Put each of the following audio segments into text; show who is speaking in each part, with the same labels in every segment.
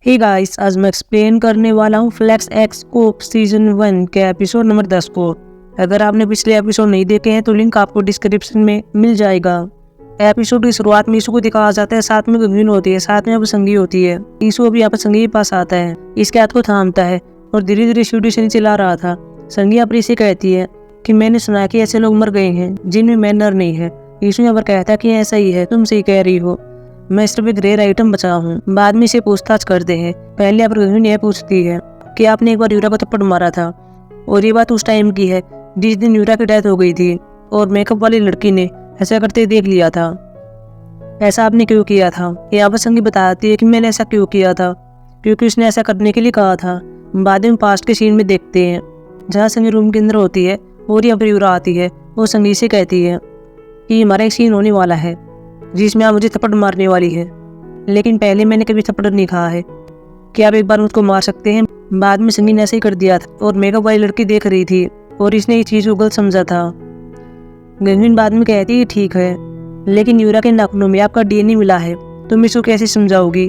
Speaker 1: Hey guys, आज मैं explain करने वाला हूँ फ्लेक्स एक्स को सीजन 1 के एपिसोड नंबर 10 को। अगर आपने पिछले एपिसोड नहीं देखे हैं तो लिंक आपको डिस्क्रिप्शन में मिल जाएगा। एपिसोड की शुरुआत में ईशु को दिखाया जाता है, साथ में गंगीन होती है, साथ में अब संगी होती है। ईशु अभी यहाँ पर संगी के पास आता है, इसके हाथ को थामता है और धीरे धीरे सीढ़ी से नीचे ला रहा था। संगी यहाँ पर इसे कहती है कि मैंने सुना कि ऐसे लोग मर गए हैं जिनमें मैनर नहीं है। ईशु यहाँ पर कहता है कि ऐसा ही है, तुम सही कह रही हो, मैं सिर्फ एक रेयर आइटम बचा हूँ। बाद में इसे पूछताछ करते हैं। पहले यहाँ पर गंगीन यह पूछती है कि आपने एक बार यूरा को थप्पड़ मारा था और ये बात उस टाइम की है जिस दिन यूरा की डेथ हो गई थी और मेकअप वाली लड़की ने ऐसा करते देख लिया था। ऐसा आपने क्यों किया था? यहाँ पर संगी बताती है कि मैंने ऐसा क्यों किया था क्योंकि उसने ऐसा करने के लिए कहा था। बाद में पास्ट के सीन में देखते हैं जहाँ संगी रूम के अंदर होती है और यहाँ पर यूरा आती है और संगी से कहती है कि हमारा एक सीन होने वाला है जिसमें आप मुझे थप्पड़ मारने वाली है, लेकिन पहले मैंने कभी थप्पड़ नहीं खाया है, क्या आप एक बार मुझको मार सकते हैं? बाद में संगी ने ऐसे ही कर दिया था और मेकअप वाली लड़की देख रही थी और इसने ये चीज़ को गलत समझा था। गंगीन बाद में कहती है ठीक है, लेकिन यूरा के नाखूनों में आपका डीएनए मिला है, तुम इसको कैसे समझाओगी?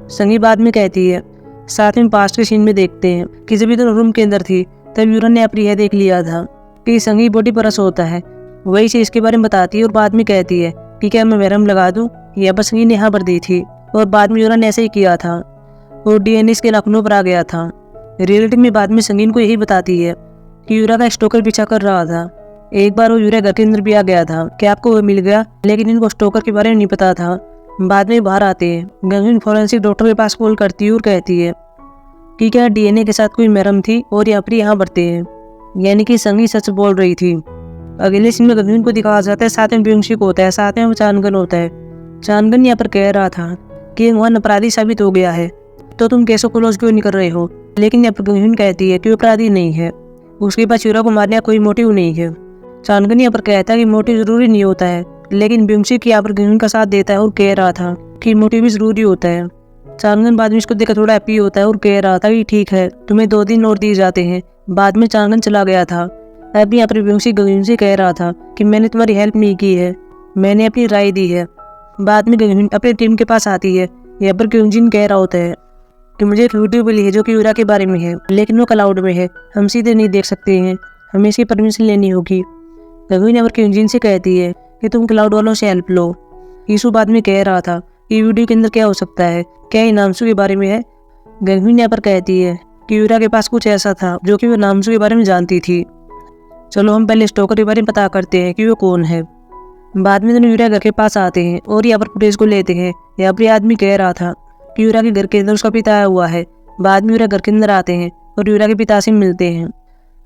Speaker 1: संगी बाद में कहती है साथ में पास्ट के सीन में देखते हैं कि जब इधर रूम के अंदर थी तब यूरा ने अपनी यह देख लिया था कि संगी बॉडी परस होता है। वही से इसके बारे में बताती है और बाद में कहती है कि क्या मैं मरहम लगा दूं? यह बस संगी ने यहाँ पर दी थी और बाद में यूरा ने ऐसे ही किया था और डीएनए इसके नाखूनों पर आ गया था। रियलिटी में बाद में संगीन को यही बताती है कि यूरा का स्टोकर पीछा कर रहा था। एक बार वो यूरा घर के अंदर भी आ गया था, क्या आपको वो मिल गया? लेकिन इनको स्टोकर के बारे में नहीं पता था। बाद में बाहर आते हैं, गंगीन फॉरेंसिक डॉक्टर के पास कॉल करती है और कहती है कि क्या डीएनए के साथ कोई मरहम थी और यहाँ पर यहाँ बढ़ते हैं, यानी कि संगी सच बोल रही थी। अगले सीन में गंगीन को दिखाया जाता है, साथ में ब्यूंगशिक होता है, साथ में चांदगन होता है। चांदगन यहाँ पर कह रहा था कि वह अपराधी साबित हो गया है तो तुम केस को क्लोज क्यों नहीं कर रहे हो? लेकिन यहाँ पर गंगीन कहती है कि वो अपराधी नहीं है, उसके पास यूरा को मारने का कोई मोटिव नहीं है। चांदगन यहाँ पर कहता है कि मोटिव जरूरी नहीं होता है, लेकिन ब्यूंगशिक यहाँ पर गंगीन का साथ देता है और कह रहा था कि मोटिव भी जरूरी होता है। चांदगन बाद में इसको देखकर थोड़ा हैप्पी होता है और कह रहा था कि ठीक है, तुम्हें 2 दिन और दिए जाते हैं। बाद में चांदगन चला गया था। अभी यहाँ पर ब्यूंगशिक गंगीन से कह रहा था कि मैंने तुम्हारी हेल्प नहीं की है, मैंने अपनी राय दी है। बाद में गंगीन अपनी टीम के पास आती है। यहाँ पर गंगीन कह रहा होता है कि मुझे एक वीडियो मिली है जो कि यूरा के बारे में है, लेकिन वो क्लाउड में है, हम सीधे नहीं देख सकते हैं, हमें इसकी परमिशन लेनी होगी। गंगीन यहाँ पर गंगीन से कहती है कि तुम क्लाउड वालों से हेल्प लो। ईशु बाद में कह रहा था कि वीडियो के अंदर क्या हो सकता है, क्या ये नामसू के बारे में है? गंगीन यहाँ पर कहती है कि यूरा के पास कुछ ऐसा था जो कि वो नामसू के बारे में जानती थी। चलो हम पहले स्टोकर के बारे में पता करते हैं कि वो कौन है। बाद में दोनों यूरा घर के पास आते हैं और यहाँ पर फुटेज को लेते हैं। यहाँ पर आदमी कह रहा था कि यूरा के घर के अंदर उसका पिता आया हुआ है। बाद में यूरा घर के अंदर आते हैं और यूरा के पिता से मिलते हैं।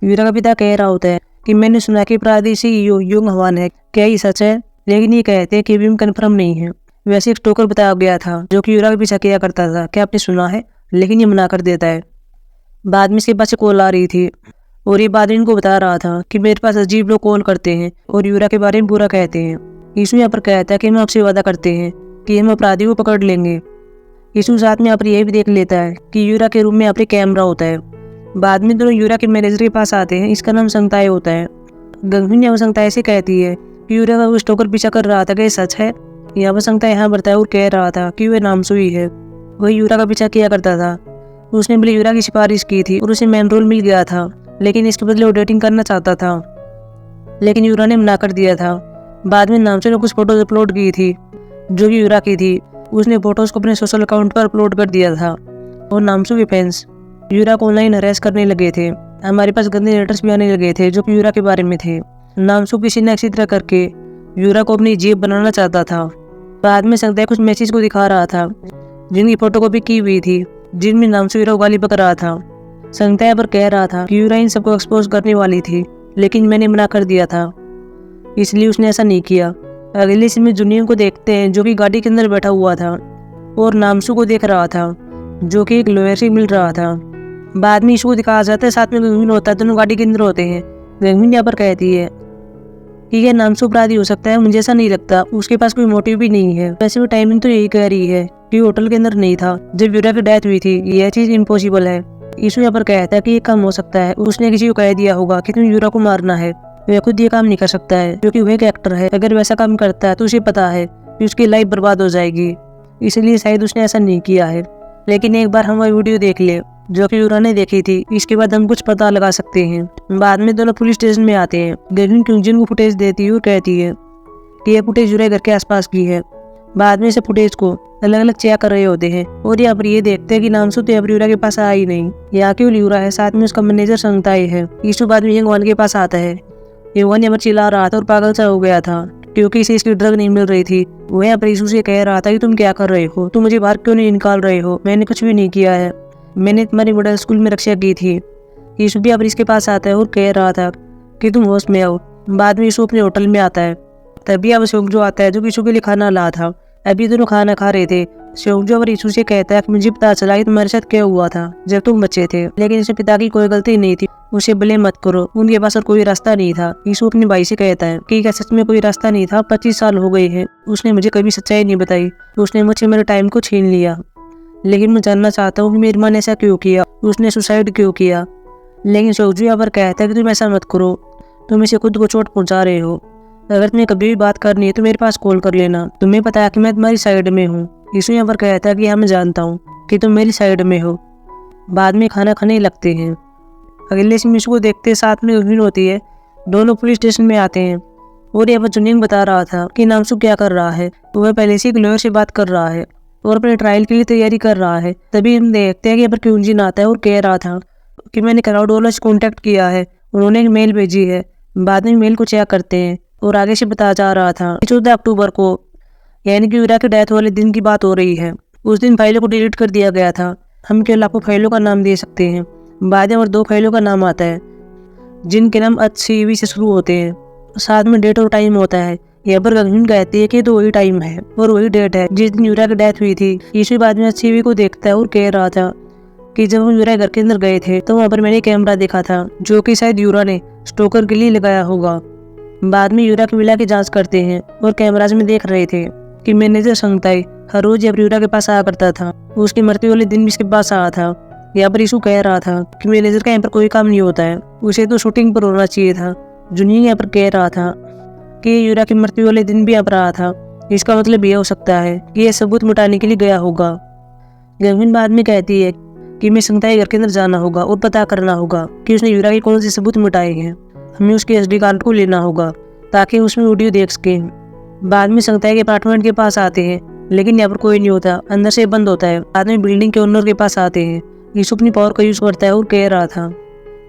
Speaker 1: यूरा का पिता कह रहा होता है कि मैंने सुना कि अपराधी CEO योंग हवान है, क्या ये सच है? लेकिन ये कहते हैं कि भी कन्फर्म नहीं है। वैसे एक स्टोकर बताया गया था जो कि यूरा के पीछा किया करता था, क्या आपने सुना है? लेकिन ये मना कर देता है। बाद में इसके पास कॉल आ रही थी और ये बाद इनको बता रहा था कि मेरे पास अजीब लोग कॉल करते हैं और यूरा के बारे में बुरा कहते हैं। यीशु यहाँ पर कहता है कि हम आपसे वादा करते हैं कि हम अपराधी को पकड़ लेंगे। यीशु साथ में यहाँ पर यह भी देख लेता है कि यूरा के रूम में यहाँ पर कैमरा होता है। बाद में दोनों यूरा के मैनेजर के पास आते हैं, इसका नाम संगताई होता है। गंगीन यहाँ पर संगताई से कहती है कि यूरा का वो स्टोकर पीछा कर रहा था, क्या सच है? यहाँ पर संगताई यहाँ बढ़ता है और कह रहा था कि वह नामसू ही है, वही यूरा का पीछा किया करता था। उसने भले यूरा की सिफारिश की थी और उसे मेन रोल मिल गया था, लेकिन इसके बदले वो डेटिंग करना चाहता था, लेकिन यूरा ने मना कर दिया था। बाद में नामसू ने कुछ फोटोज अपलोड की थी जो कि यूरा की थी। उसने फोटोज को अपने सोशल अकाउंट पर अपलोड कर दिया था और नामसू के फैंस यूरा को ऑनलाइन हरेस करने लगे थे। हमारे पास गंदे लेटर्स भी आने लगे थे जो कि यूरा के बारे में थे। नामसू किसी न किसी तरह करके यूरा को अपनी जेब बनाना चाहता था। बाद में संगताई कुछ मैसेज को दिखा रहा था जिनकी फोटोकॉपी की हुई थी, जिनमें नामसू यूरा को गाली बक रहा था। संगताई पर कह रहा था कि यूरा इन सबको एक्सपोज करने वाली थी, लेकिन मैंने मना कर दिया था, इसलिए उसने ऐसा नहीं किया। अगले सीन में जुनियन को देखते हैं जो कि गाड़ी के अंदर बैठा हुआ था और नामसू को देख रहा था जो कि एक लॉयर से मिल रहा था। बाद में ईशु को दिखाया जाता है, साथ में गंगीन होता है, दोनों गाड़ी के अंदर होते हैं। गंगीन यहाँ पर कहती है कि यह नामसू अपराधी हो सकता है, मुझे ऐसा नहीं लगता, उसके पास कोई मोटिव भी नहीं है। वैसे भी टाइमिंग तो यही कह रही है कि होटल के अंदर नहीं था जब यूरा की डेथ हुई थी, यह चीज इम्पॉसिबल है। यीशु यहाँ पर कहता है कि ये काम हो सकता है, उसने किसी को कह दिया होगा कि तुम्हें यूरा को मारना है, वह खुद ये काम नहीं कर सकता है क्योंकि वह एक एक्टर है। अगर वैसा काम करता है तो उसे पता है कि उसकी लाइफ बर्बाद हो जाएगी, इसलिए शायद उसने ऐसा नहीं किया है। लेकिन एक बार हम वह वीडियो देख ले जो कि यूरा ने देखी थी, इसके बाद हम कुछ पता लगा सकते हैं। बाद में दोनों पुलिस स्टेशन में आते हैं। गविन क्यूंजिन को फुटेज देती है और कहती है कि यह फुटेज यूरा घर के आसपास की है। बाद में से फुटेज को अलग अलग चेक कर रहे होते हैं और यहाँ पर ये देखते हैं कि नामसू तो यूरा के पास आया ही नहीं। यहाँ केवल यूरा है, साथ में उसका मैनेजर संगताई है। ईशु बाद में यंगवान के पास आता है। यंगवान यहाँ पर चिल्ला रहा था और पागल सा हो गया था क्योंकि इसे इसकी ड्रग नहीं मिल रही थी। वो यहाँ पर ईशु से कह रहा था कि तुम क्या कर रहे हो, तुम मुझे बाहर क्यों नहीं निकाल रहे हो, मैंने कुछ भी नहीं किया है, मैंने तुम्हारी मिडिल स्कूल में रक्षा की थी। ईशु भी अब इसके पास आता है और कह रहा था कि तुम होश में आओ। बाद में ईशु अपने होटल में आता है। तभी अब जो आता है जो ईशु के लिए खाना ला था। अभी दोनों खाना खा रहे थे। जो अब ईशु से कहता है कि मुझे पता चला कि तुम्हारे साथ क्या हुआ था जब तुम बच्चे थे, लेकिन इसमें पिता की कोई गलती नहीं थी, उसे ब्लेम मत करो, उनके पास और कोई रास्ता नहीं था। ईशु अपने भाई से कहता है कि क्या सच में कोई रास्ता नहीं था? 25 साल हो गए हैं, उसने मुझे कभी सच्चाई नहीं बताई, उसने मुझसे मेरे टाइम को छीन लिया। लेकिन मैं जानना चाहता हूँ कि मेरी माँ ने ऐसा क्यों किया, उसने सुसाइड क्यों किया। लेकिन सोगजू यहाँ पर कहता है कि तुम ऐसा मत करो, तुम इसे खुद को चोट पहुँचा रहे हो। अगर तुम्हें कभी भी बात करनी है तो मेरे पास कॉल कर लेना, तुम्हें पता है कि मैं तुम्हारी साइड में हूँ। ईशु यहाँ पर कहता है कि हाँ मैं जानता हूँ कि तुम मेरी साइड में हो। बाद में खाना खाने लगते हैं। अगले दिन ईशु को देखते साथ में गविन होती है। दोनों पुलिस स्टेशन में आते हैं और यहाँ पर जुनिंग बता रहा था कि नामसू क्या कर रहा है। वह पहले से एक लॉयर से बात कर रहा है और अपने ट्रायल के लिए तैयारी कर रहा है। तभी हम देखते हैं कि यहाँ पर क्यूंजिन आता है और कह रहा था कि मैंने क्राउड वालों से कॉन्टैक्ट किया है, उन्होंने एक मेल भेजी है। बाद में मेल को चेक करते हैं और आगे से बताया जा रहा था 14 अक्टूबर को, यानी कि यूरा की डेथ वाले दिन की बात हो रही है। उस दिन फाइलों को डिलीट कर दिया गया था। हम केवल आपको फाइलों का नाम दे सकते हैं। बाद में और 2 फाइलों का नाम आता है जिनके नाम HCV से शुरू होते हैं, साथ में डेट और टाइम होता है। यहाँ पर गविन कहती है कि तो वही टाइम है और वही डेट है जिस दिन यूरा की डेथ हुई थी। ईशु बाद में HCV को देखता है और कह रहा था कि जब हम यूरा घर के अंदर गए थे तो वहाँ पर मैंने कैमरा देखा था जो कि शायद यूरा ने स्टोकर के लिए लगाया होगा। बाद में यूरा की विला की जांच करते हैं और कैमराज में देख रहे थे कि मैनेजर संगताई हर रोज जब यूरा के पास आया करता था, उसकी मृत्यु वाले दिन भी इसके पास आया था। यहाँ पर ईशु कह रहा था कि मैनेजर का यहाँ पर कोई काम नहीं होता है, उसे तो शूटिंग पर होना चाहिए था। जुनिंग यहाँ पर कह रहा था कि यूरा की मृत्यु वाले दिन भी यहाँ पर आया था, इसका मतलब यह हो सकता है कि यह सबूत मिटाने के लिए गया होगा। गविन बाद में कहती है कि मैं संगताई घर के अंदर जाना होगा और पता करना होगा कि उसने यूरा के कौन से सबूत मिटाए हैं। हमें उसके SD कार्ड को लेना होगा ताकि उसमें वीडियो देख सकें। बाद में संगताई के अपार्टमेंट के पास आते हैं, लेकिन यहाँ पर कोई नहीं होता, अंदर से बंद होता है। बाद में बिल्डिंग के ओनर के पास आते हैं। ईशु अपनी पावर का यूज करता है और कह रहा था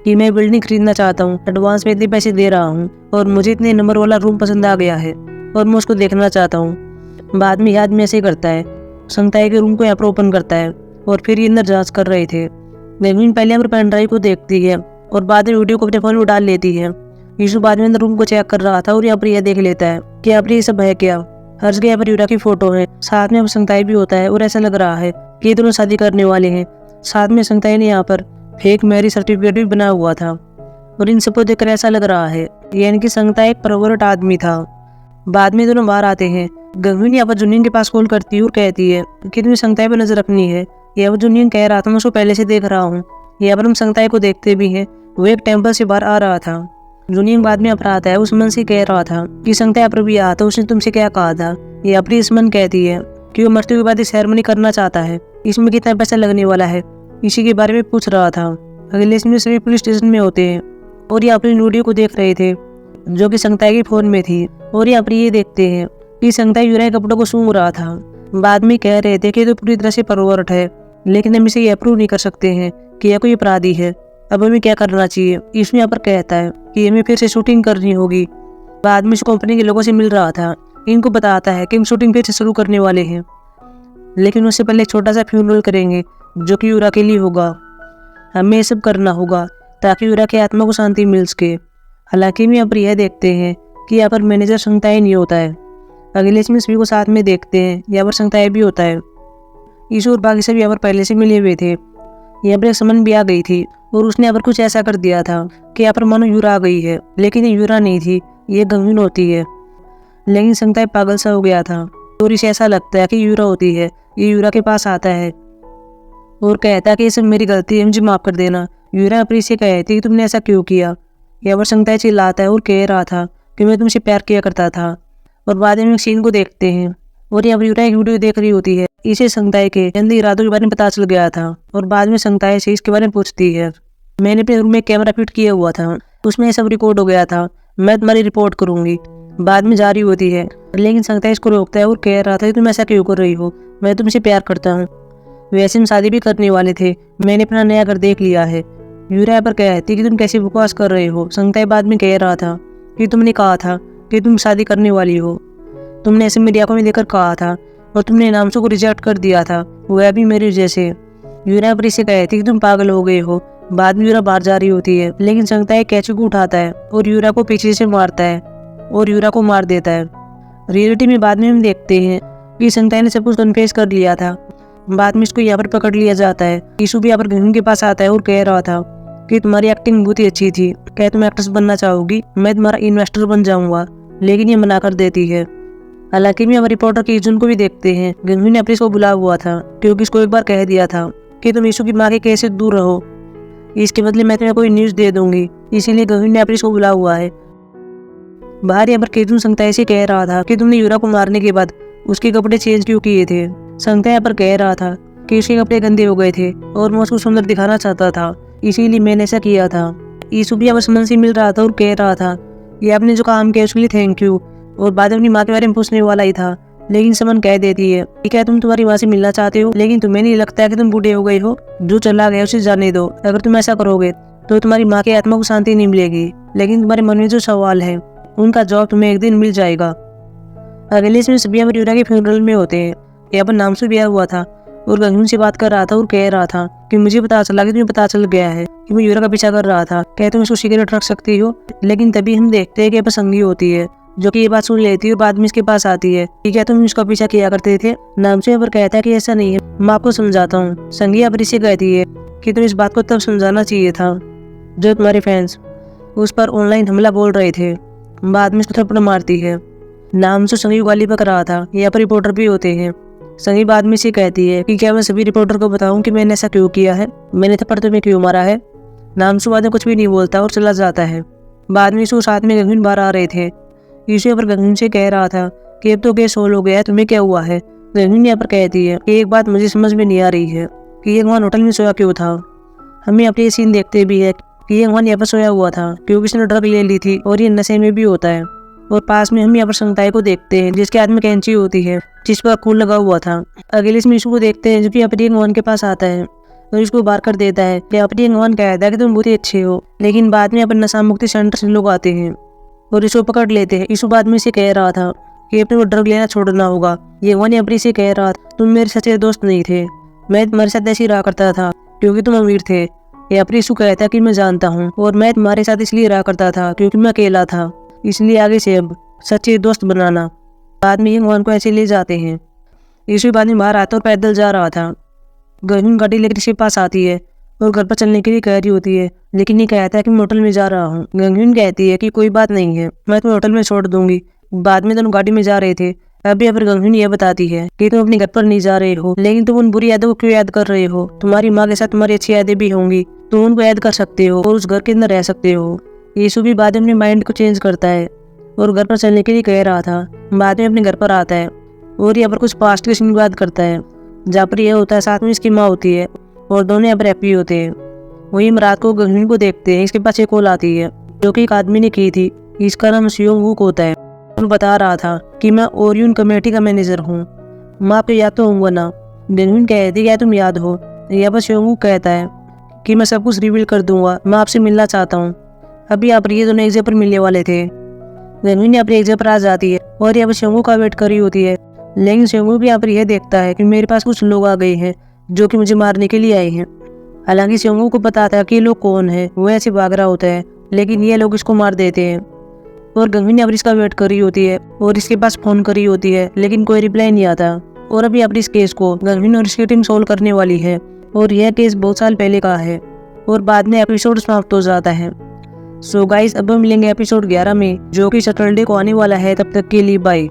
Speaker 1: कि मैं बिल्डिंग खरीदना चाहता हूँ, एडवांस में इतने पैसे दे रहा हूँ और मुझे इतने नंबर वाला रूम पसंद आ गया है और मैं उसको देखना चाहता हूँ। बाद में याद में ऐसे करता है, संगताई के रूम को यहाँ पर ओपन करता है और फिर ये अंदर जांच कर रहे थे। गविन पहले यहाँ पर पेन ड्राइव को देखती है और बाद में वीडियो को अपने फोन में डाल लेती है। ईशु बाद में अंदर रूम को चेक कर रहा था और यहाँ पर यह देख लेता है कि यहाँ पर ये सब है क्या। हर जगह यहाँ पर यूरा की फोटो है, साथ में संगताई भी होता है और ऐसा लग रहा है कि ये दोनों शादी करने वाले हैं। साथ में संगताई ने यहाँ पर फेक मैरिज सर्टिफिकेट भी बना हुआ था और इन सबको देखकर ऐसा लग रहा है यानी कि संगताई एक परवर्ट आदमी था। बाद में दोनों बाहर आते हैं। गविन यहाँ पर जुनिंग के पास कॉल करती है और कहती है कि तुम्हें संगताई पर नजर रखनी है। यहाँ पर जुनिंग कह रहा था मैं उसको पहले से देख रहा हूँ। यहाँ पर हम संगताई को देखते भी हैं, वो एक टेम्पल से बाहर आ रहा था। जुनिंग बाद में अपराध है उस मन से कह रहा था कि संगताई पर भी आया था, उसने तुमसे क्या कहा था। ये अपनी इस मन कहती है कि वो मृत्यु के बाद सेरेमनी करना चाहता है, इसमें कितना पैसा लगने वाला है, इसी के बारे में पूछ रहा था। अगले दिन सभी पुलिस स्टेशन में होते हैं और ये अपनी वीडियो को देख रहे थे जो कि संगताई के फोन में थी और यहाँ पर ये देखते हैं कि संगताई यूरा के कपड़ों को सूंघ रहा था। बाद में कह रहे थे कि तो पूरी तरह से परवर्ट है, लेकिन हम इसे अप्रूव नहीं कर सकते हैं कि यह कोई अपराधी है, अब हमें क्या करना चाहिए। इसमें यहाँ पर कहता है कि हमें फिर से शूटिंग करनी होगी। बाद में इस कंपनी के लोगों से मिल रहा था, इनको बताता है कि हम शूटिंग फिर से शुरू करने वाले हैं, लेकिन उससे पहले एक छोटा सा फ्यूनरल करेंगे जो कि यूरा के लिए होगा। हमें ये सब करना होगा ताकि यूरा की आत्मा को शांति मिल सके। हालांकि हम यहाँ पर यह देखते हैं कि यहाँ पर मैनेजर संगताई नहीं होता है। अगले इसमें सभी को साथ में देखते हैं, यहाँ पर संगताई भी होता है। ईशु और बाकी सभी यहाँ पर पहले से मिले हुए थे। यहाँ पर एक समन भी आ गई थी और उसने यहाँ पर कुछ ऐसा कर दिया था कि यहाँ पर मानो यूरा आ गई है, लेकिन ये यूरा नहीं थी, ये गविन होती है। लेकिन संगताई पागल सा हो गया था और इसे ऐसा लगता है कि यूरा होती है। ये यूरा के पास आता है और कहता है कि ये सब मेरी गलती है, मुझे माफ कर देना। यूरा अपनी से कहती कि तुमने ऐसा क्यों किया। यहाँ पर संगताई चिल्लाता है और कह रहा था कि मैं तुमसे प्यार किया करता था। और बाद में सीन को देखते हैं और यहाँ पर यूरा एक वीडियो देख रही होती है इसे संगताई के गंदे इरादों के बारे में पता चल गया था और बाद में संगताई से इसके बारे में पूछती है। मैंने अपने रूम में कैमरा फिट किया हुआ था, उसमें ये सब रिकॉर्ड हो गया था, मैं तुम्हारी रिपोर्ट करूंगी। बाद में जारी होती है, लेकिन संगताई इसको रोकता है और कह रहा था कि तुम ऐसा क्यों कर रही हो, मैं तुमसे प्यार करता हूँ। वैसे हम शादी भी करने वाले थे, मैंने अपना नया घर देख लिया है। यूरा पर कहती कि तुम कैसे बकवास कर रहे हो। संगताई बाद में कह रहा था कि तुमने कहा था कि तुम शादी करने वाली हो, तुमने ऐसे मीडिया को में देकर कहा था और तुमने नामसू को रिजेक्ट कर दिया था, वह भी मेरी वजह से। यूरा पर इसे कहती कि तुम पागल हो गए हो। बाद में यूरा बाहर जा रही होती है, लेकिन संगताई कैचू को उठाता है और यूरा को पीछे से मारता है और यूरा को मार देता है। रियलिटी में बाद में हम देखते हैं कि संगताई ने सब कुछ कन्फेस कर लिया था। बाद में इसको यहाँ पर पकड़ लिया जाता है। यीशु भी यहाँ पर गंगून के पास आता है और कह रहा था कि तुम्हारी एक्टिंग बहुत ही अच्छी थी, क्या तुम एक्ट्रेस बनना चाहोगी, मैं तुम्हारा इन्वेस्टर बन जाऊंगा, लेकिन ये मना कर देती है। हालांकि हम रिपोर्टर की जुन को भी देखते हैं। गंगून ने अपने को बुलाया हुआ था क्योंकि इसको एक बार कह दिया था कि तुम यीशु की माँ के कैसे दूर रहो, इसके बदले मैं तुम्हें कोई न्यूज दे दूंगी, इसीलिए गंगून ने अपने को बुलाया हुआ है। बाहर यहाँ पर केजुन संगताई से कह रहा था कि तुमने यूरा को मारने के बाद उसके कपड़े चेंज क्यों किए थे। संगताई यहाँ पर कह रहा था कि उसके कपड़े गंदे हो गए थे और मैं उसको सुंदर दिखाना चाहता था, इसीलिए मैंने ऐसा किया था। यीशु भी यहाँ पर समन से मिल रहा था और कह रहा था ये आपने जो काम किया उसके लिए थैंक यू, और बाद में अपनी माँ के बारे में पूछने वाला ही था, लेकिन समन कह देती है कि क्या तुम तुम्हारी माँ से मिलना चाहते हो, लेकिन तुम्हें नहीं लगता है कि तुम बूढ़े हो गए हो, जो चला गया उसे जाने दो, अगर तुम ऐसा करोगे तो तुम्हारी माँ की आत्मा को शांति नहीं मिलेगी, लेकिन तुम्हारे मन में जो सवाल है उनका जवाब तुम्हें एक दिन मिल जाएगा। अगले इसमें सभी यूरा के फ्यूनरल में होते हैं। यहाँ पर नामसू ब्याह हुआ था और गंगून से बात कर रहा था और कह रहा था कि मुझे पता चला कि तुम्हें पता चल गया है कि मैं यूरा का पीछा कर रहा था, क्या तुम इसको सिगरेट रख सकती हो। लेकिन तभी हम देखते हैं कि यहाँ पर संगी होती है जो कि ये बात सुन लेती है और बाद में इसके पास आती है कि क्या तुम इसका पीछा किया करते थे। नामसू यहाँ पर कहता है कि ऐसा नहीं है, मैं आपको समझाता हूँ। संगी यहाँ पर इसे कहती है कि तुम इस बात को तब समझाना चाहिए था जब तुम्हारे फैंस उस पर ऑनलाइन हमला बोल रहे थे। बाद में इसको थप्पड़ मारती है। नामसू संगी को गाली बक रहा था। यहाँ पर रिपोर्टर भी होते हैं। संगी बाद में से कहती है कि क्या मैं सभी रिपोर्टर को बताऊं कि मैंने ऐसा क्यों किया है, मैंने थप्पड़ तुम्हें क्यों मारा है। नामसू बाद में कुछ भी नहीं बोलता और चला जाता है। बाद में इसको साथ में गंगून बाहर आ रहे थे। यीशु पर गंगून से कह रहा था कि अब तो केस सोल्व हो गया है, तुम्हें क्या हुआ है। गंगून यहाँ पर कहती है कि एक बात मुझे समझ में नहीं आ रही है कि ये वहाँ होटल में सोया क्यों था। हमें अपने ये सीन देखते भी है कि ये वहाँ यहाँ पर सोया हुआ था क्योंकि इसने ड्रग ले ली थी और ये नशे में भी होता है। और पास में हम यहाँ पर संगताई को देखते हैं जिसके हाथ में कैंची होती है जिस पर खून लगा हुआ था। अगले इसमें यीशु को देखते हैं जो कि अपनी गंगून के पास आता है और इसको बाहर कर देता है कि अपनी गंगून कहता है कि तुम बहुत ही अच्छे हो। लेकिन बाद में अपन नशा मुक्ति सेंटर से लोग आते हैं और इसको पकड़ लेते हैं। यीशु बाद में इसे कह रहा था कि अपने को ड्रग लेना छोड़ना होगा। ये वन अपनी से कह रहा था तुम मेरे सच्चे दोस्त नहीं थे, मैं तुम्हारे साथ ऐसे ही रहा करता था क्योंकि तुम अमीर थे। ये अपनी यीशु कहता है कि मैं जानता हूँ और मैं तुम्हारे साथ इसलिए रहा करता था क्योंकि मैं अकेला था, इसलिए आगे से अब सच्चे दोस्त बनाना। बाद में ये गंगून को ऐसे ले जाते हैं। यीशु बाद में बाहर आता और पैदल जा रहा था। गंगून गाड़ी लेकर इसके पास आती है और घर पर चलने के लिए कह रही होती है, लेकिन ये कहता है कि मैं होटल में जा रहा हूँ। गंगून कहती है कि कोई बात नहीं है, मैं तुम्हें होटल में छोड़ दूंगी। बाद में दोनों गाड़ी में जा रहे थे। अभी अगर गंगून यह बताती है कि तुम अपने घर पर नहीं जा रहे हो, लेकिन तुम उन बुरी यादों को क्यों याद कर रहे हो। तुम्हारी माँ के साथ तुम्हारी अच्छी यादें भी होंगी, तुम उनको याद कर सकते हो और उस घर के अंदर रह सकते हो। यीशु भी बाद में अपने माइंड को चेंज करता है और घर पर चलने के लिए कह रहा था। बाद में अपने घर पर आता है और यहाँ पर कुछ पास्ट के सीन बात करता है जहाँ पर यह होता है साथ में इसकी माँ होती है और दोनों यहाँ पर हैप्पी होते हैं। वही रात को गंगून को देखते हैं। इसके पास एक कॉल आती है जो कि एक आदमी ने की थी, इसका नाम सियोंग वूक होता है। वो बता रहा था कि मैं ओरियन कमेटी का मैनेजर हूँ, मैं आपको याद तो हूँ ना। गंगून कहती क्या तुम याद हो। यहाँ पर सियोंग वूक कहता है कि मैं सब कुछ रिवील कर दूंगा, मैं आपसे मिलना चाहता हूँ। अभी यहाँ पर ये दोनों एक जगह पर मिलने वाले थे। गंगून यहाँ पर एक जगह पर आ जाती है और यहाँ पर सियोंग वूक का वेट कर रही होती है, लेकिन सियोंग वूक भी यहाँ पर यह देखता है कि मेरे पास कुछ लोग आ गए हैं जो कि मुझे मारने के लिए आए हैं। हालांकि सियोंग वूक को पता था कि ये लोग कौन है, वो ऐसे भाग रहा होता है, लेकिन ये लोग इसको मार देते हैं। और गंगून यहाँ पर इसका वेट कर रही होती है और इसके पास फोन कर रही होती है, लेकिन कोई रिप्लाई नहीं आता। और अभी अपनी इस केस को गंगून और इसकी टीम सोल्व करने वाली है और यह केस बहुत साल पहले का है और बाद में एपिसोड समाप्त हो जाता है। सो गाइस, अब हम मिलेंगे एपिसोड 11 में जो कि सैटरडे को आने वाला है। तब तक के लिए बाय।